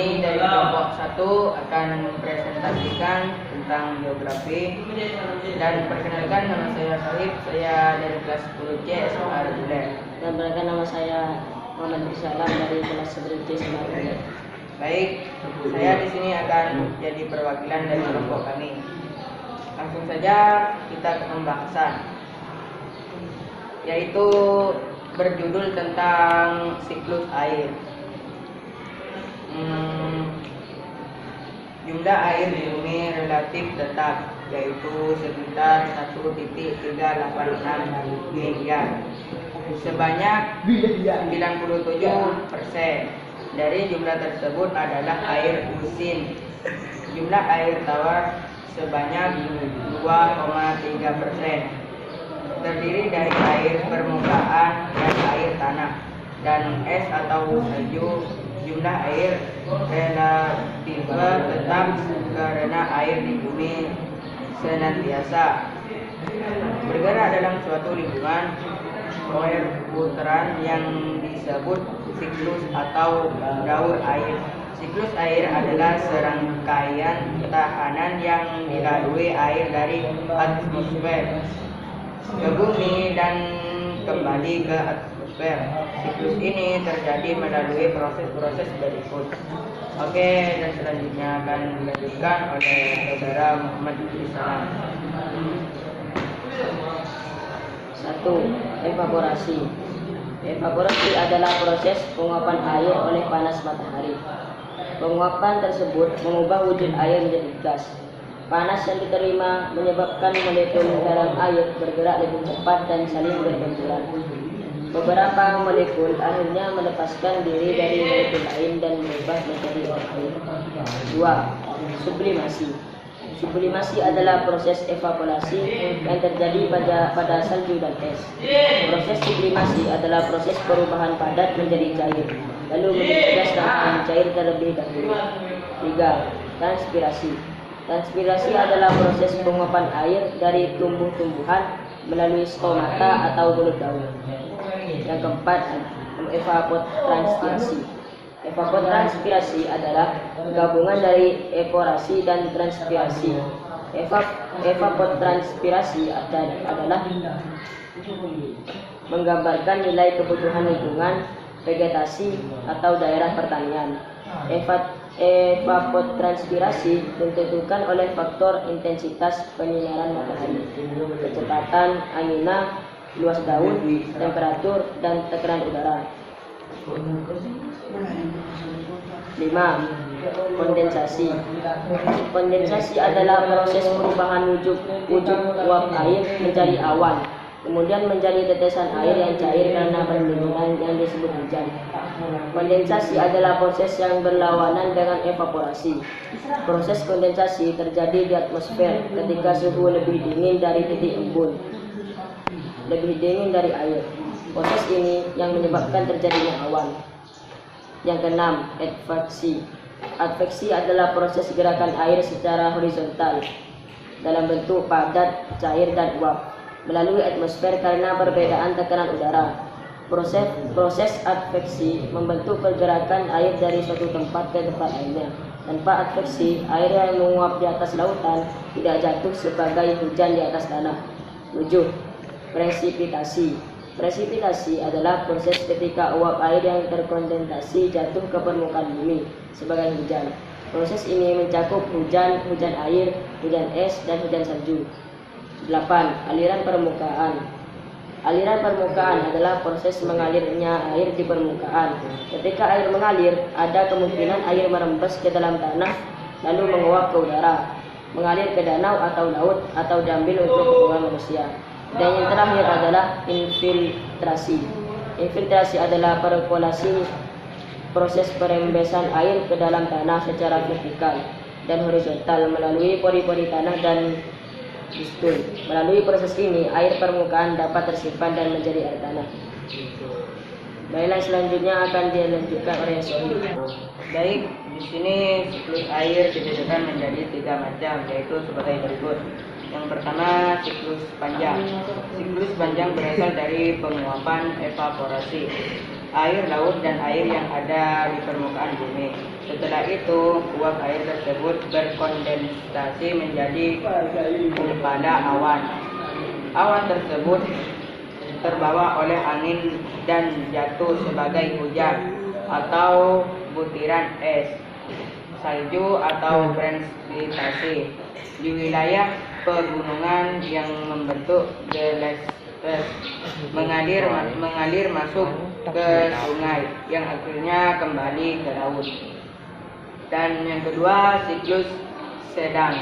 Kami dari kelompok 1 akan mempresentasikan tentang geografi dan perkenalkan, nama saya Salib, saya dari kelas 10C SMA Reguler. Dan perkenalkan, nama saya Muhammad Rizal dari kelas 10C SMA Reguler. Baik, saya di sini akan jadi perwakilan dari kelompok kami. Langsung saja kita ke pembahasan, yaitu berjudul tentang siklus air. Jumlah air di bumi relatif tetap, yaitu sekitar 1,386 miliar. Sebanyak 97% dari jumlah tersebut adalah air usin. Jumlah air tawar sebanyak 2,3%, terdiri dari air permukaan dan air tanah dan es atau salju. Jumlah air relatif tetap karena air di bumi senantiasa bergerak dalam suatu lingkungan perputaran yang disebut siklus atau daur air. Siklus air adalah serangkaian tahanan yang dilalui air dari atmosfer ke bumi dan kembali ke atmosfer. Siklus ini terjadi melalui proses-proses berikut. Oke, dan selanjutnya akan dilanjutkan oleh saudara Muhammad Rizal. 1. Evaporasi. Evaporasi adalah proses penguapan air oleh panas matahari. Penguapan tersebut mengubah wujud air menjadi gas. Panas yang diterima menyebabkan molekul dalam air bergerak lebih cepat dan saling berbenturan. Beberapa molekul akhirnya melepaskan diri dari molekul lain dan berubah menjadi air. 2. Sublimasi. Sublimasi adalah proses evaporasi yang terjadi pada salju dan es. Proses sublimasi adalah proses perubahan padat menjadi cair, lalu menjadi gas dan cair terlebih dahulu. 3. Transpirasi. Transpirasi adalah proses penguapan air dari tumbuh-tumbuhan melalui stomata atau mulut daun. Yang keempat, evapotranspirasi. Evapotranspirasi adalah gabungan dari evaporasi dan transpirasi. Evapotranspirasi adalah menggambarkan nilai kebutuhan lingkungan, vegetasi, atau daerah pertanian. Evapotranspirasi ditentukan oleh faktor intensitas penyinaran matahari, kecepatan anginnya, luas daun, temperatur, dan tekanan udara. 5. Kondensasi. Kondensasi adalah proses perubahan wujud uap air menjadi awan, kemudian menjadi tetesan air yang cair karena pendinginan yang disebut hujan. Kondensasi adalah proses yang berlawanan dengan evaporasi. Proses kondensasi terjadi di atmosfer ketika suhu lebih dingin dari titik embun, lebih dingin dari air. Proses ini yang menyebabkan terjadinya awan. Yang keenam, adveksi. Adveksi adalah proses gerakan air secara horizontal dalam bentuk padat, cair, dan uap melalui atmosfer karena perbedaan tekanan udara. Proses adveksi membentuk pergerakan air dari suatu tempat ke tempat lainnya. Tanpa adveksi, air yang menguap di atas lautan tidak jatuh sebagai hujan di atas tanah. 7. Presipitasi. Presipitasi adalah proses ketika uap air yang terkondensasi jatuh ke permukaan bumi sebagai hujan. Proses ini mencakup hujan air, hujan es, dan hujan salju. 8. Aliran permukaan. Aliran permukaan adalah proses mengalirnya air di permukaan. Ketika air mengalir, ada kemungkinan air merembes ke dalam tanah lalu menguap ke udara, mengalir ke danau atau laut, atau diambil untuk keperluan manusia. Dan yang terakhir adalah infiltrasi. Infiltrasi adalah perkolasi, proses perembesan air ke dalam tanah secara vertikal dan horizontal melalui pori-pori tanah dan piston. Melalui proses ini, air permukaan dapat tersimpan dan menjadi air tanah. Baiklah, selanjutnya akan dilanjutkan oleh Sohi. Baik, di sini siklus air dibedakan menjadi 3 macam, yaitu sebagai berikut. Yang pertama, siklus panjang. Siklus panjang berasal dari penguapan evaporasi. air laut dan air yang ada di permukaan bumi. Setelah itu, uap air tersebut berkondensasi menjadi pada awan. Awan tersebut terbawa oleh angin dan jatuh sebagai hujan atau butiran es, salju atau presipitasi di wilayah pegunungan yang membentuk geysers mengalir masuk ke sungai yang akhirnya kembali ke laut. Dan yang kedua, siklus sedang.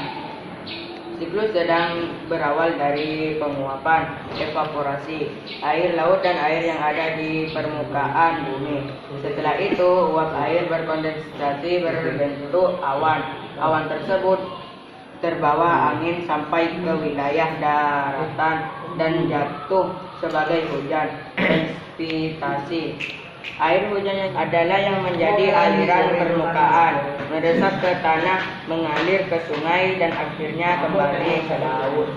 Siklus sedang berawal dari penguapan, evaporasi air laut dan air yang ada di permukaan bumi. Setelah itu, uap air berkondensasi berbentuk awan. Awan tersebut terbawa angin sampai ke wilayah daratan dan jatuh sebagai hujan presipitasi. Air hujan adalah yang menjadi aliran permukaan, meresap ke tanah, mengalir ke sungai, dan akhirnya kembali ke laut.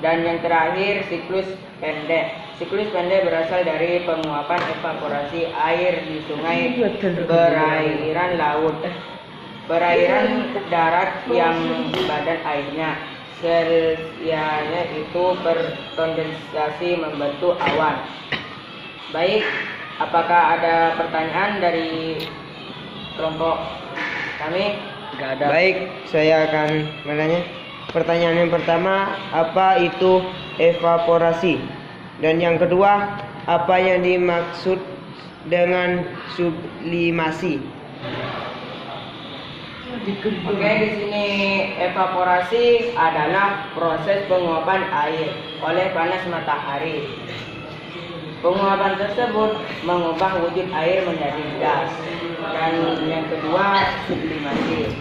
Dan yang terakhir, siklus pendek. Siklus pendek berasal dari penguapan evaporasi air di sungai perairan laut, perairan darat yang badan airnya sel-selnya itu berkondensasi membentuk awan. Baik, apakah ada pertanyaan dari kelompok kami? Nggak ada. Baik, saya akan menanya. Pertanyaan yang pertama, apa itu evaporasi? Dan yang kedua, apa yang dimaksud dengan sublimasi? Oke, di sini evaporasi adalah proses penguapan air oleh panas matahari. Penguapan tersebut mengubah wujud air menjadi gas. Dan yang kedua, sublimasi.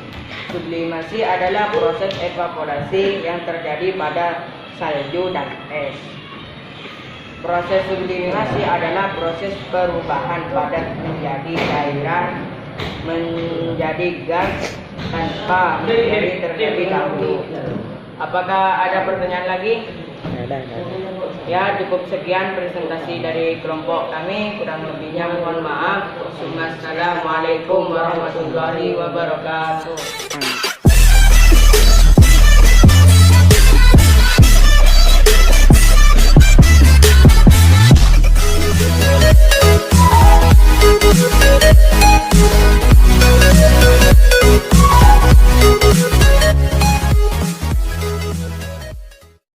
Sublimasi adalah proses evaporasi yang terjadi pada salju dan es. Proses sublimasi adalah proses perubahan padat menjadi cairan menjadi gas tanpa menjadi terjadi dahulu. Apakah ada pertanyaan lagi? Ya, cukup sekian presentasi dari kelompok kami. Kurang lebihnya mohon maaf. Wassalamualaikum warahmatullahi wabarakatuh.